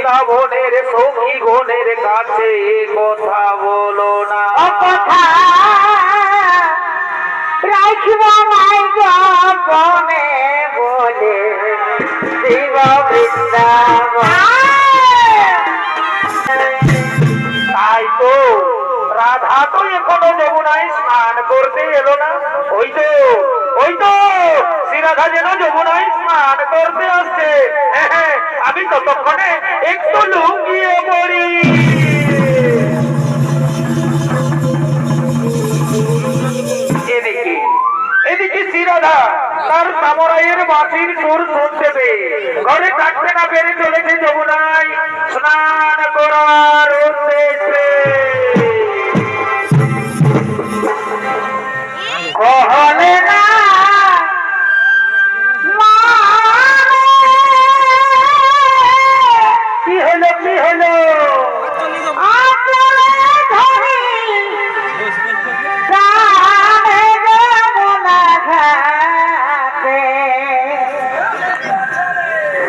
বৃন্দাবনের সখী গণের কাছে কথা বলো না, কথা রাখব নাই গোপনে বলে শিব বৃন্দাবন। তাই তো রাধা তো এখনো যমুনায় স্নান করতে এলো না। ওই তো শ্রীরাধা যেন যমুনায় স্নান করতে আসছে। আমি ততক্ষণে একটু লুকিয়ে পড়ি। এদিকে শ্রীরাধা তার সামরাইয়ের বাঁশির সুর শুনতে পেয়ে ঘরে থাকতে না পেরে চলেছে যমুনায় স্নান করার উদ্দেশ্যে। কহলে না কি হলো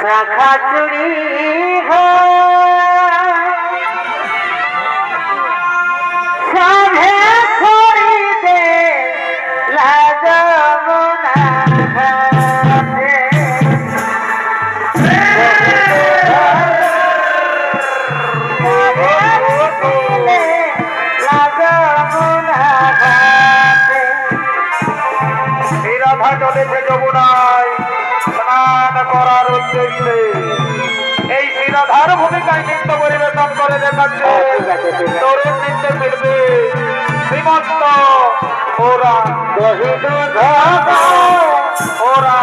শাখা চুরি সভে খরিদে লাগমনা ঘাটে। শ্রীরাধা চলেছে যমুনায় স্নান করার উদ্দেশ্যে। এই শ্রীরাধার ভূমিকায় নৃত্য পরিবেশন করে দেখাচ্ছে তরুণ নৃত্য শিল্পী শ্রীমন্ত ওরা ওরা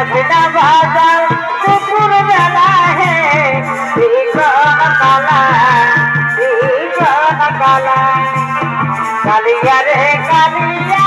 বাজনা বাজাও দুপুর বেলা হে কালা কালা কালিয়া রে কালিয়া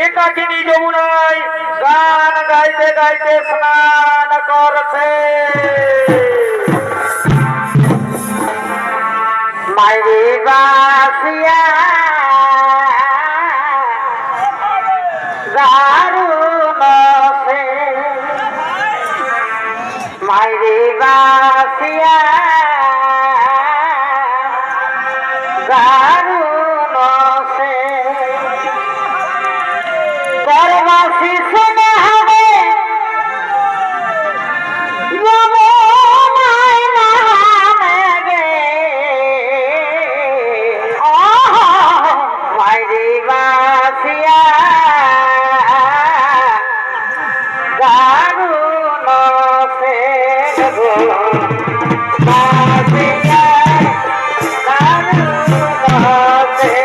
একাকিনী যমুনায় গান গাইতে গাইতে স্নান করছে। মাইরে বাসিয়া দারুণ সে মাইরে বাসিয়া দারুণ সে করবাসি শুনে হবে যমুনায় নামে গে মাইরে বাসিয়া দারুণ সে গো বাসিয়া দারুণ সে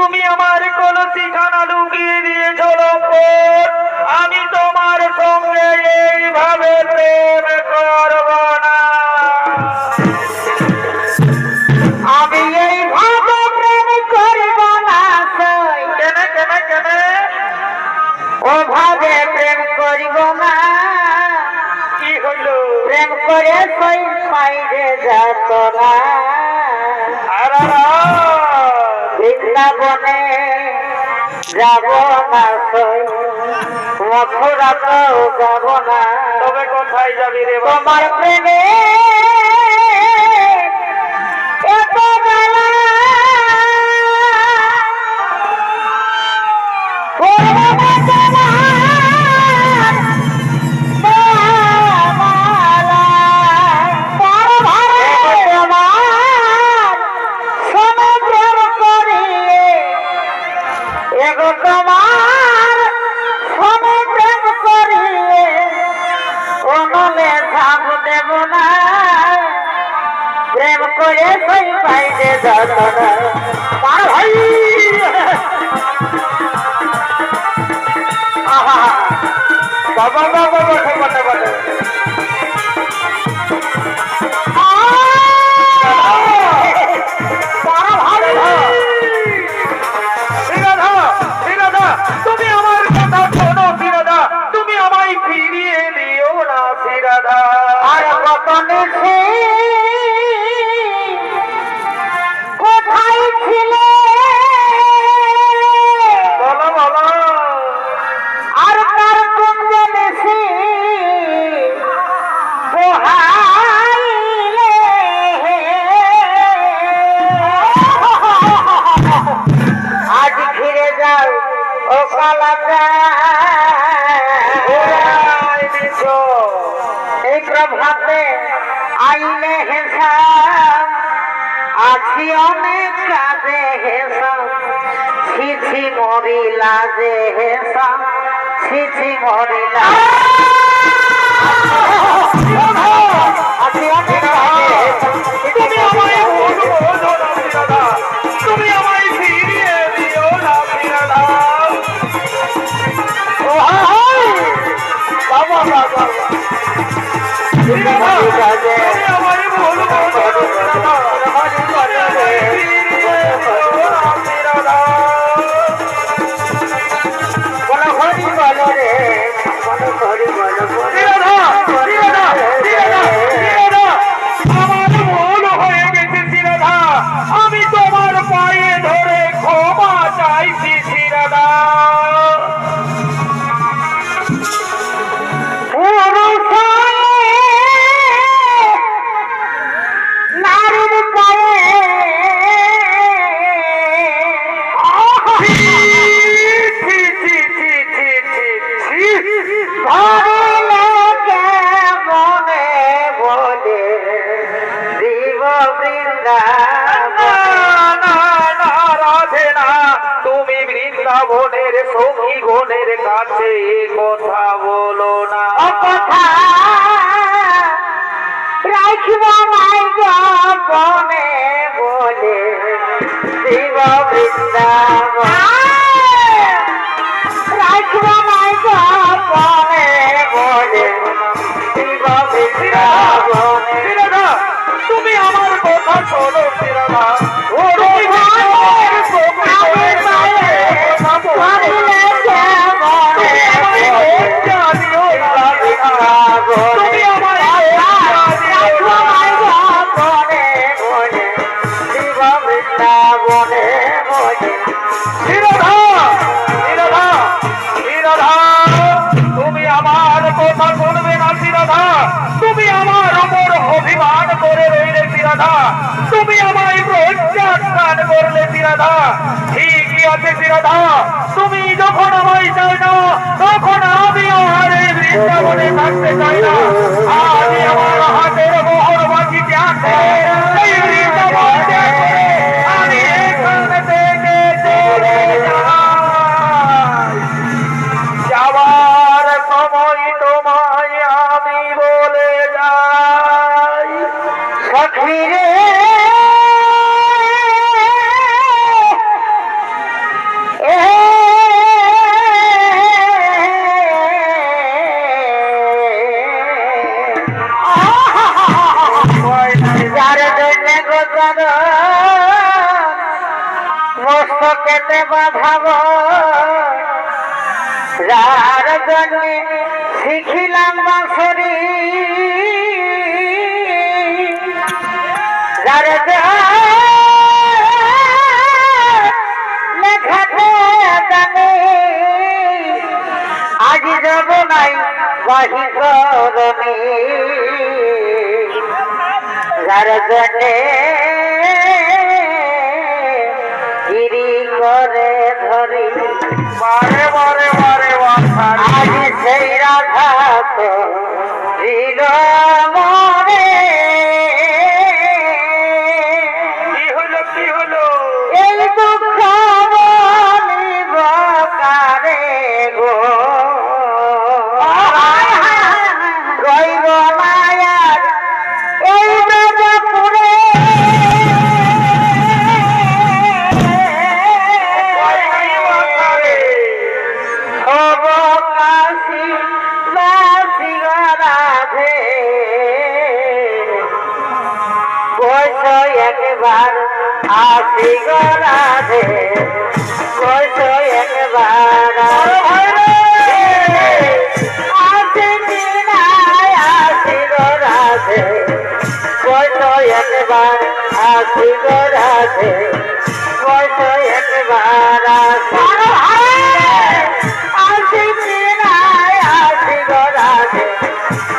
তুমি আমার কলসিখানা লুকিয়ে দিয়েছো লম্পট। আমি তোমার সঙ্গে এইভাবে প্রেম করব না। আমি এইভাবে প্রেম করিব না সই। কেন কেন কেন? ওভাবে প্রেম করিব না। কি হইল? প্রেম করে সই পাইরে যাত না। বৃন্দাবনে যাব না সই, মথুরাতেও যাব না। তবে কোথায় যাবি রে বাবা? তোমার প্রেমে এত জ্বালা, করব না তোমার মালা। বড় ভারে তোমার সমুদ্র করিয়ে, এগো তোমার সমুদ্র করিয়ে অনলে ঝাঁপ দেব না। প্রেম করে সই পাইতে যত না। পার ভাই আহা! বাবা বাবা বাবা বাবা বাবা! শ্রীরাধা, শ্রীরাধা, তুমি আমার কথা শোনো শ্রীরাধা, তুমি আমায় ফিরিয়ে দিও না শ্রীরাধা। আর কত নিশি কোথায় ছিলে, বলো বলো। আর তার কুঞ্জ নিশি পোহাইলে। আজ ফিরে যাও ও কালাচা, ওরাই দিছো। এই প্রভাতে আইলে হেসা, আছি অনেক কাজে হেসা, ছিছি মরিলা যে হেসা, ছিছি মরিলা। আছি অনেক কাজে হেসা, তুমি আমায় বোঝো না শ্রীরাধা, তুমি আমায় ফিরিয়ে দিও না শ্রীরাধা। বাবা বাবা! শ্রীরাধা, তুমি আমায় ভুল বোঝো না শ্রীরাধা, তুমি আমায় ফিরিয়ে দিও না শ্রীরাধা। বলো হরি বলো রে, বলো হরি বলো বলো। শ্রীরাধা, শ্রীরাধা, শ্রীরাধা, শ্রীরাধা, আমার ভুল হয়ে গেছে শ্রীরাধা, আমি তোমার পায়ে ধরে ক্ষমা চাইছি শ্রীরাধা। নারীর পায়ে ছি, ছি, ছি, ছি, ছি, ছি। ধরিলে কেমনে বলে দিব বৃন্দাবন। না, না, না, রাধে না, তুমি বৃন্দাবনের সখী গণের কাছে এ কথা বলো না। কথা রাখব নাই গোপনে বলে দিব বৃন্দাবন। রাখব নাই গোপনে বলে দিব বৃন্দাবন। শ্রীরাধা, তুমি আমার কথা শোনো শ্রীরাধা, ওরে ভাই, আমি পায়ে ধরিলে কেমনে লজ্জা দিও না রাধিকা। তুমি আমায় লজ্জা দিও না। শ্রীরাধা, শ্রীরাধা, শ্রীরাধা, তুমি আমার কথা শুনবে না শ্রীরাধা, তুমি আমার উপর অভিমান করে রইলে শ্রীরাধা, তুমি আমায় প্রত্যাখ্যান করলে শ্রীরাধা। ঠিকই আছে শ্রীরাধা, তুমি যখন আমায় চাই না, তখন আমিও আর এই বৃন্দাবনে থাকতে চাই না। আমি আমার হাতের মোহর বাঁচিতে আছে, এই বৃন্দাবন ত্যাগ করে আমি এখান থেকে চলে যাই। যাওয়ার সময় তোমায় আমি বলে যাই, সখী রে মস্তকেতে বাঁধাব যার জন্য শিখিলাম বাঁশরি যার লেখাতে জানি আজ যাব নাই বাহি করণী যার জন্যে গিরি করে ধরি বারে বারে বারে বারে আজ সেই রাধা তো দিল মরে কি হলো কি হলো? এই দুঃখ বলিব কারে গো রইব মায়ার এই ব্রজপুরে হব কাশী বাসী রাধে বৈশ একবার আসি গো রাধে বৈশ একবার আসি কিনায় আসি গো রাধে বৈশ একবার আসি গো রাধে বৈশ একবার আসি কিনায় আসি গো রাধে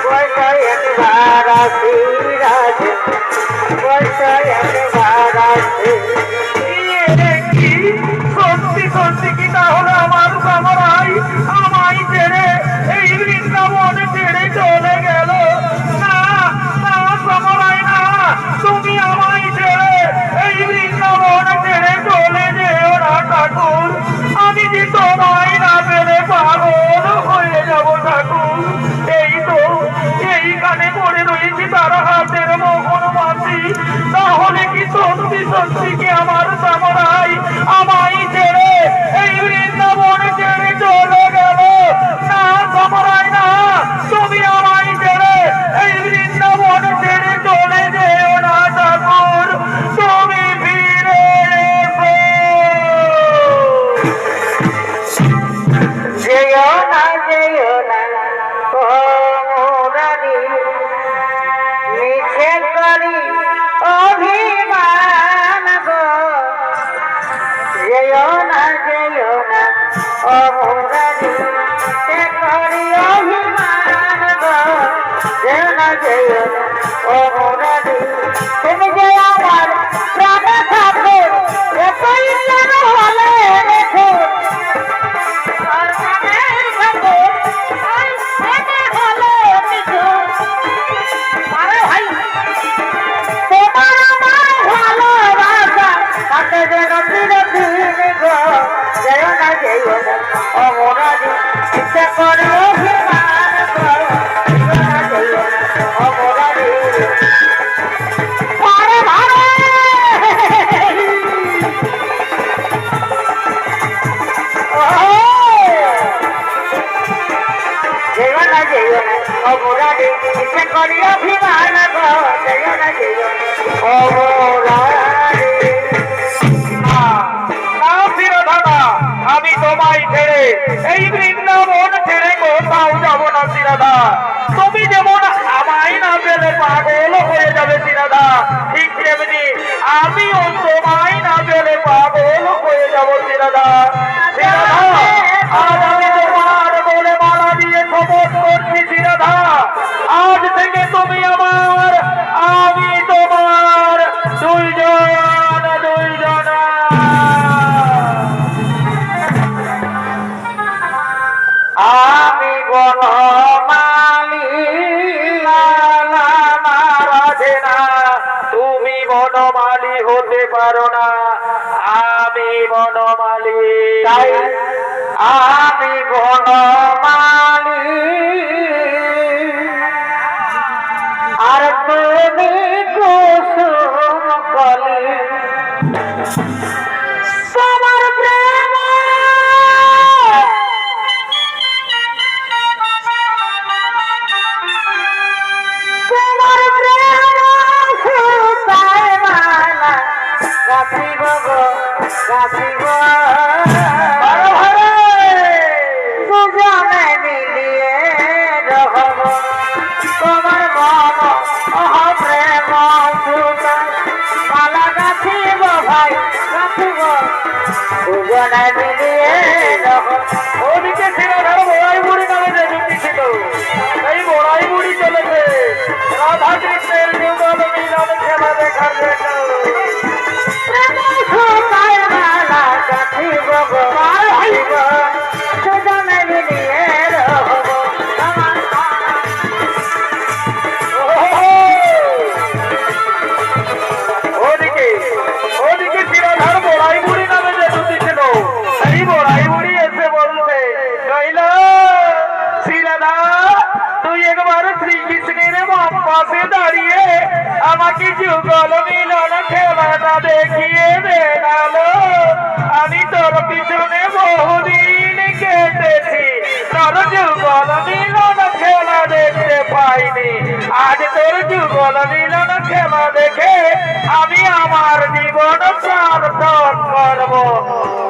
বৈশ একবার আসি রাধে বৈশ একবার আসি কি সত্যি সত্যি কি তাহলে আমার সামরাই আমায় ছেড়ে এই বৃন্দাবন ছেড়ে চলে গেল? না না সামরাই না, তুমি আমায় ছেড়ে এই বৃন্দাবন ছেড়ে চলে যেও না ঠাকুর। আমি যে তোমায় না পেলে পাগল হয়ে যাব ঠাকুর। এই তো এইখানে পড়ে রয়েছি তার হাতের মোহন মাছি। তাহলে কি সত্যি সত্যি কি আমার সামরাই আমায় ছেড়ে এই বৃন্দাবন ছেড়ে চলে গেল? না সামরাই না, তুমি আমায় ছেড়ে এই বৃন্দাবন ছেড়ে চলে যেও না ঠাকুর, তুমি ফিরে এসো। যেও না ও মুরারি মিছে করি অভিমান গো যেও না ও মুরারি মিছে করি অভিমান গো যেও না ও মুরারি তুমি যে আমার প্রাণ ঠাকুর এতই কেন হলে রেখো আমি তোমায় ছেড়ে এই বৃন্দাবন ছেড়ে কোথাও যাব না শ্রীরাধা। তুমি যেমন আমায় না পেলে পাগল হয়ে যাবে শ্রীরাধা, ঠিক তেমনি আমিও তোমায় না পেলে পাগল হয়ে যাব শ্রীরাধা। শ্রীরাধা আজ আমি তোমার বলে মালা দিয়ে শপথ করছি শ্রীরাধা, আজ থেকে তুমি আমার আমি তোমার দুইজন দুইজনা। আমি বনমালী রাধে না, তুমি বনমালী হতে পারো না, আমি বনমালী। তাই আমি বনমালী আর তুমি কুসুম কলি তোমার প্রেম তোমার প্রেম সুতায় মালা রাখিব গো রাখিব ভালো ভালো। দুজনে মিলিয়ে রহব তোমার মন প্রেম সুতা মালা গাছিব ভাই গাছিব দুজনে মিলিয়ে রহব ওদিকে শ্রীরাধার বড়াই বুড়ি নামে যে যুক্তি ছিল, এই বড়াই বুড়ি চলেছে রাধা কৃষ্ণের যুগল মিলন খেলা দেখার জন্য। প্রেম সুতায় মালা গাছিব গাছিব দুজনে মিলিয়ে রহব তোমার ওদিকে ওদিকে শ্রীরাধার বড়াই বুড়ি নামে যে যুক্তি ছিল, সেই বড়াই বুড়ি এসে বলছে, কইল শ্রীরাধা তুই একবার শ্রীকৃষ্ণের বাম পাশে দাঁড়িয়ে আমাকে যুগল মিলন খেলাটা দেখিয়ে দে নালো। আমি তোর পিছনে বহুদিন কেটেছি, তোর যুগল মিলন খেলা দেখতে পাইনি। আজ তোর যুগল মিলন খেলা দেখে আমি আমার জীবন সার্থক করব।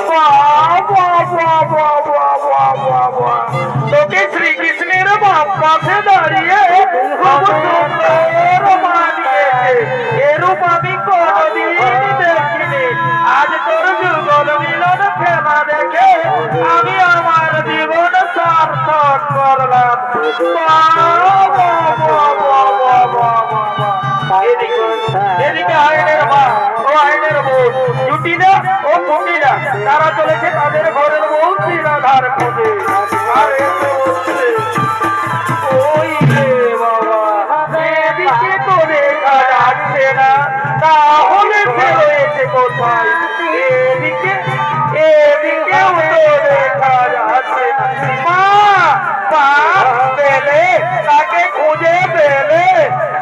বাহ, বাহ, বাহ, বাহ, বাহ, বাহ, বাহ, বাহ। তোকে শ্রীকৃষ্ণের বাম পাশে দাঁড়িয়ে খুব সুন্দর মানিয়েছে, এরূপ আমি কোনদিন দেখিনি। আজ তোর যুগল মিলন খেলা দেখে আমি আমার জীবন সার্থক করলাম। বাহ, বাহ, বাহ, বাহ, বাহ, বাহ, বাহ। এদিকে আইনের মা ও আইনের বউ জুটিনা ও কুটিনা তারা চলেছে তাদের ঘরের বউ শ্রীরাধার খোঁজে। আর এসে বলছে, ওই রে বাবা, এদিকে তো দেখা যাচ্ছে না, তাহলে সে রয়েছে কোথায়? এদিকে এদিকেও তো দেখা যাচ্ছে না। মা মা পেলে তাকে খুঁজে পেলে?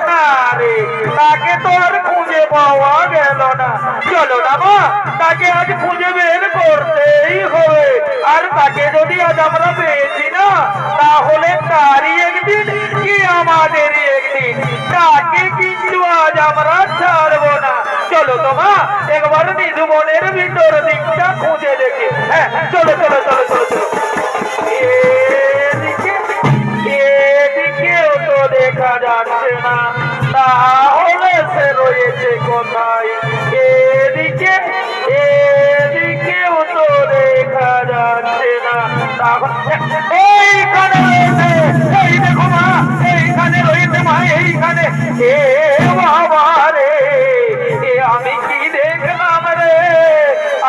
না রে, তাকে তো আর খুঁজে পাওয়া গেল না। চলো না মা, তাকে আজ খুঁজে বের করতেই হবে। আর তাকে যদি আজ আমরা পেয়েছি না, তাহলে তারই একদিন কি আমাদেরই একদিন, তাকে কিন্তু আজ আমরা ছাড়বো না। চলো তো মা, একবার নিধু মনের ভিতর দিকটা খুঁজে দেখি। হ্যাঁ চলো চলো চলো চলো চলো। এদিকে এদিকেও তো দেখা যাচ্ছে না, তাহলে সে রয়েছে কোথায়? এদিকেও তো দেখা যাচ্ছে না, এইখানে রয়েছে। এই দেখো মা, এইখানে রয়েছে মা, এইখানে। এ বাবা রে, এ আমি কি দেখলাম রে?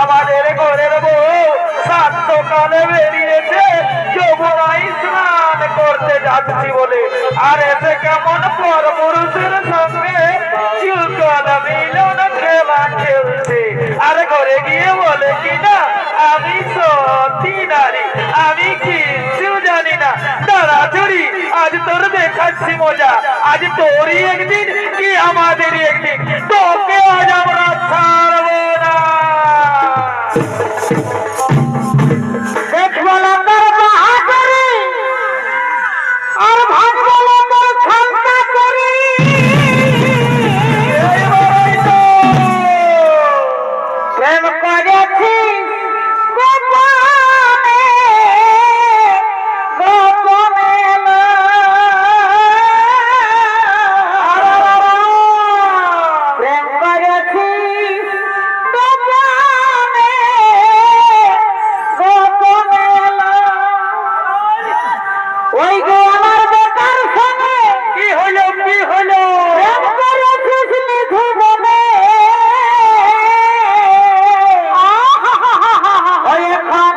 আমাদের ঘরের বউ সাতকালে বেরিয়েছে যমুনায় স্নান করতে যাচ্ছি বলে, আর এসে কেমন পর পুরুষের সঙ্গে যুগল মিলন খেলা খেলছে। আর ঘরে গিয়ে বলে কিনা আমি সতী নারী, আমি কিছু জানি না। দাঁড়া চুরি, আজ তোর দেখাচ্ছি মজা। আজ তোরই একদিন কি আমাদেরই একদিন, তোকে আজ আমরা ছাড়বো না। দেখবো লঙ্কার বাহাদুরি আর ভাববো লঙ্কার ক্ষমতা করি। এইবারই তো প্রেম করেছি গোপনে গোপনে প্রেম করেছি গোপনে গোপনে ওই গো আমার বেটার সঙ্গে কি হলো কি হলো? প্রেম করেছিস নিধুবনে। ওই এখন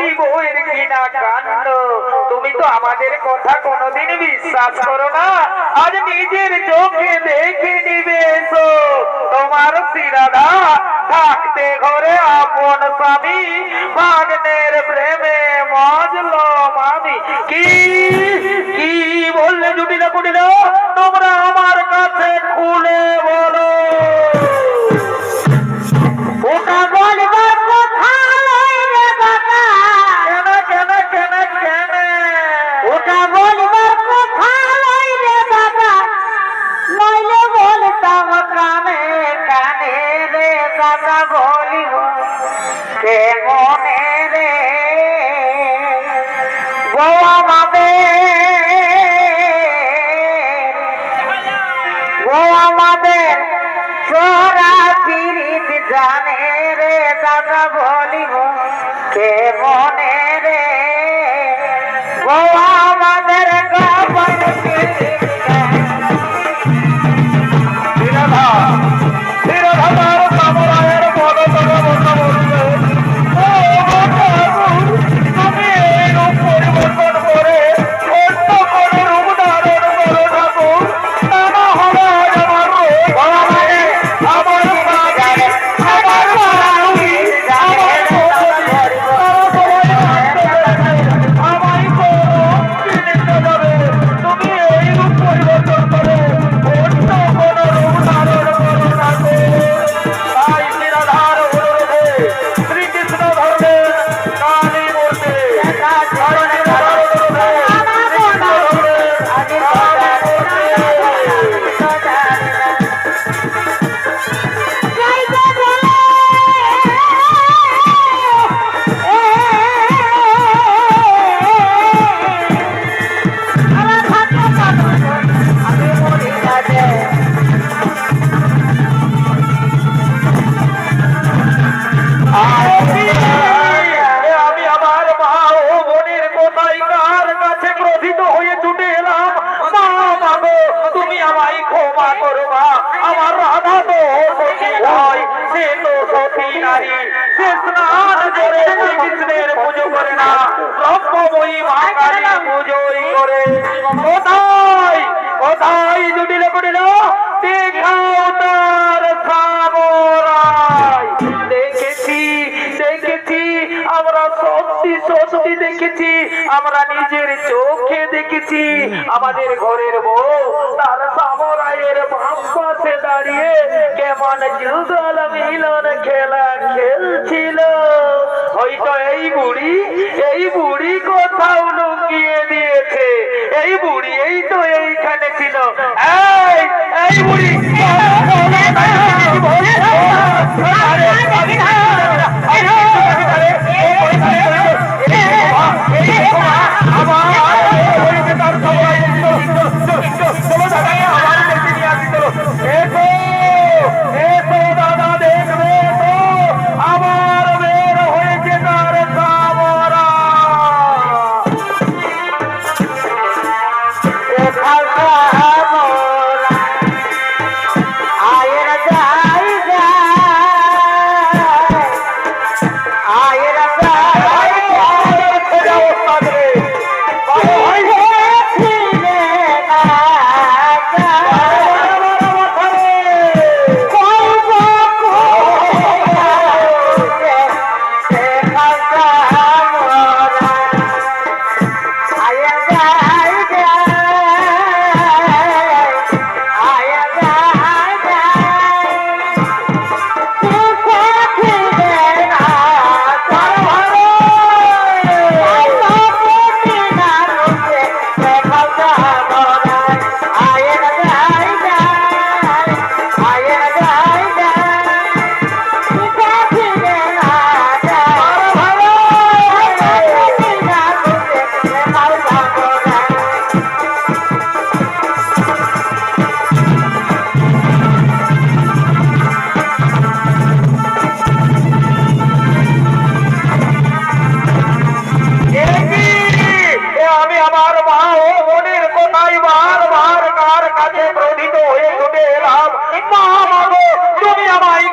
কচি বউয়ের কিনা কাণ্ড, তুমি তো আমাদের কথা কোনোদিন বিশ্বাস করো না, আজ নিজের চোখে দেখে নিবে এসো। তোমার শ্রীরাধা থাকতে ঘরে আপন স্বামী, ভাগ্নের প্রেমে মজলম আমি। কি কি বললে জুটিলা কুটিলা, তোমরা আমার কাছে খুলে বলো। ওটা বলবার কথা নয় রে বাবা, কেন কেন কেন কেন ওটা বলবার কথা নয় রে বাবা, নইলে বলতাম কানে কানে রে দাদা, বলিব কেমনে রে বউ আমাদের সোরা পিরিত জানে রে দাদা, বলিব কেমনে রে বউ আমাদের গোপন পিরিত জানে। শ্রীরাধা শ্রীরাধার সামরায়ের বড় বড় বন্ধ বলবে, ও তুমি এই রূপ পরিবর্তন করে অন্য কোন রূপ ধারণ করো ঠাকুর, তা না হলে আজ আমার রূপ আমার জানে আমার বাড়ি আমার আমায় করো কিনে যাবে, তুমি এই রূপ পরিবর্তন করে অন্য কোন রূপ ধারণ করো ঠাকুর। তাই শ্রীরাধার অনুরোধে শ্রীকৃষ্ণ ধরলেন কালী মূর্তি, শ্রীরাধার অনুরোধে শ্রীকৃষ্ণ ধরলেন কালী মূর্তি। আমি আমার মা ও বোনের কোথায় কার কাছে ক্রোধিত হয়ে ছুটে এলাম। মা মাগো, তুমি আমায় ক্ষমা করো মা, আমার রাধা তো সতী নয়, সে তো সতী নারী, সে স্নান করে শ্রীকৃষ্ণের পুজো করে না, ব্রহ্মময়ী মা কালী পুজোই করে। কোথায় কোথায় জুটিল কুটিল দেখাও তার সামরাই। দেখেছি দেখেছি আমরা সত্যি সত্যি দেখেছি, আমরা নিজের চোখে দেখেছি, আমাদের ঘরের বউ তার সামরাইয়ের বাম পাশে দাঁড়িয়ে কেমন যুগল মিলন খেলা খেলছিল। হয়তো এই বুড়ি কোথাও লুকিয়ে দিয়েছে, এই বুড়ি এই তো এইখানে ছিল। এই বুড়ি দাদা দেখবে তো আমার বের হয়েছে তার সামরা। আয়ের যাই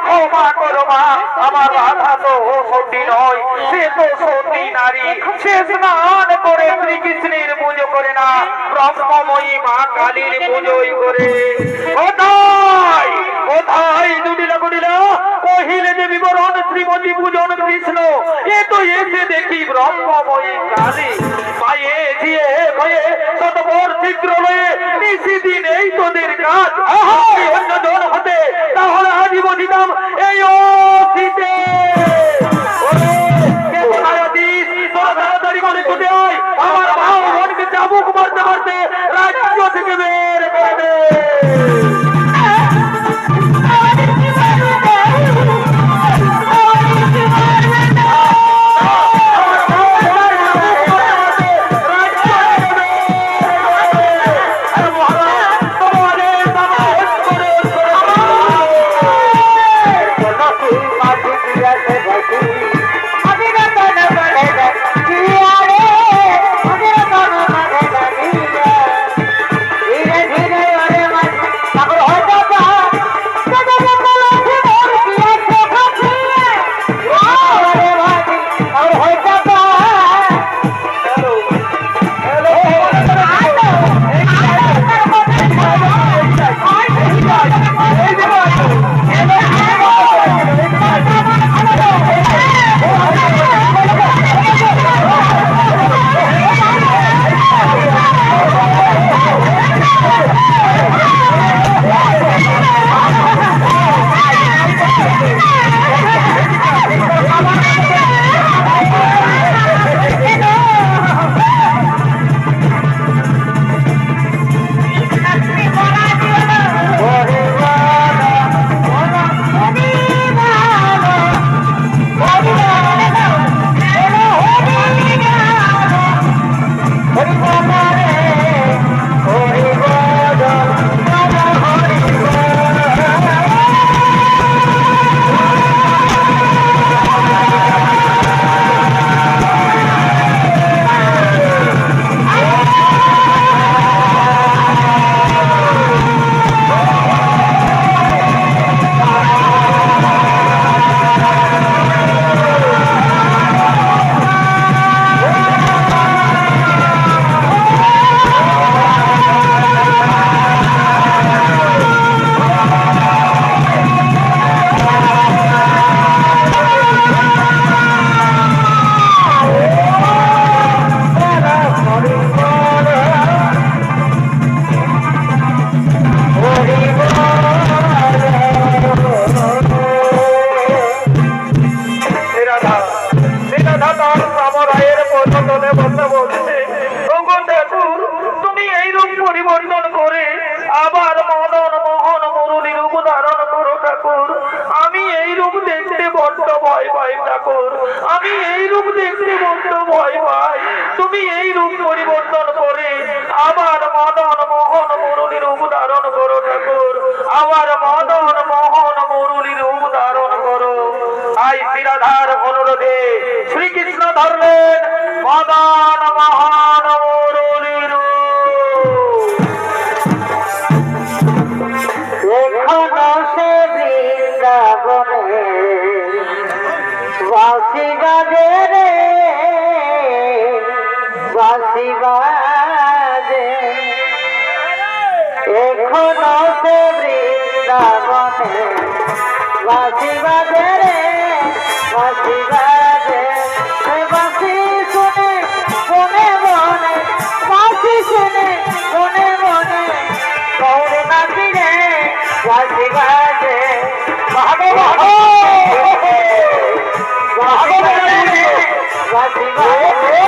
ক্ষমা করো মা, আমার রাধা তো সতী নয়, সে তো সতী নারী। সে স্নান করে শ্রীকৃষ্ণের পুজো করে না, ব্রহ্মময়ী মা কালীর পুজোই করে। কোথায় কোথায় দুটিলা করিলা কহিলে যে বিবরণ শ্রীমতী পূজন কৃষ্ণ, এ তো এসে দেখি ব্রহ্মময়ী কালী। পায়ে দিয়ে ভয়ে ততপর শীঘ্র লয়ে নিশিদিন এই তোদের কাজ। অন্যজন হতে তাহলে আজই বসিতাম এই অতীতে। তাড়াতাড়ি করে চলে আয়, আমার ভাও বোনকে চাবুক মারতে মারতে রাজ্য থেকে বের করে দে। তুমি এই রূপ পরিবর্তন করে আবার মদন মোহন মুরলীর রূপ ধারণ করো ঠাকুর। আমি এই রূপ দেখতে বড্ড ভয় পাই ঠাকুর, আমি এই রূপ দেখতে বড্ড ভয় পাই। তুমি এই রূপ পরিবর্তন করে আবার মদন মোহন মুরলীর রূপ ধারণ করো ঠাকুর, আবার মদন মোহন মুরলীর রূপ ধারণ করো। আই শিরাধার অনুরোধে শ্রীকৃষ্ণ ধরলেন মদন মোহন মুরলীর রূপ। এখনো সে বৃন্দাবনে বাঁশি বাজে রে, বাঁশি বাজে। এখনো সে বৃন্দাবনে বাঁশি বাজে রে, বাঁশি বাজে। বাঁশি শুনে বনে বনে, বাঁশি শুনে বনে বনে গৌর নাচি রে, বাঁশি বাজে। বাজে বাঁশি বাজে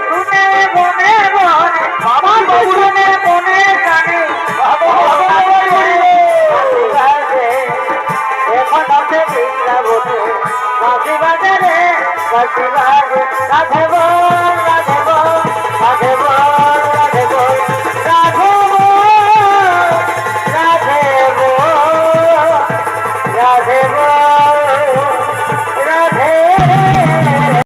শুনে বনে বনে, আমার শুনে বনে গানে বাঁশি বাজে। এখন আছে বৃন্দাবনে বাঁশি বাজে রে, বাঁশি বাজে। রাধে বল রাধে বল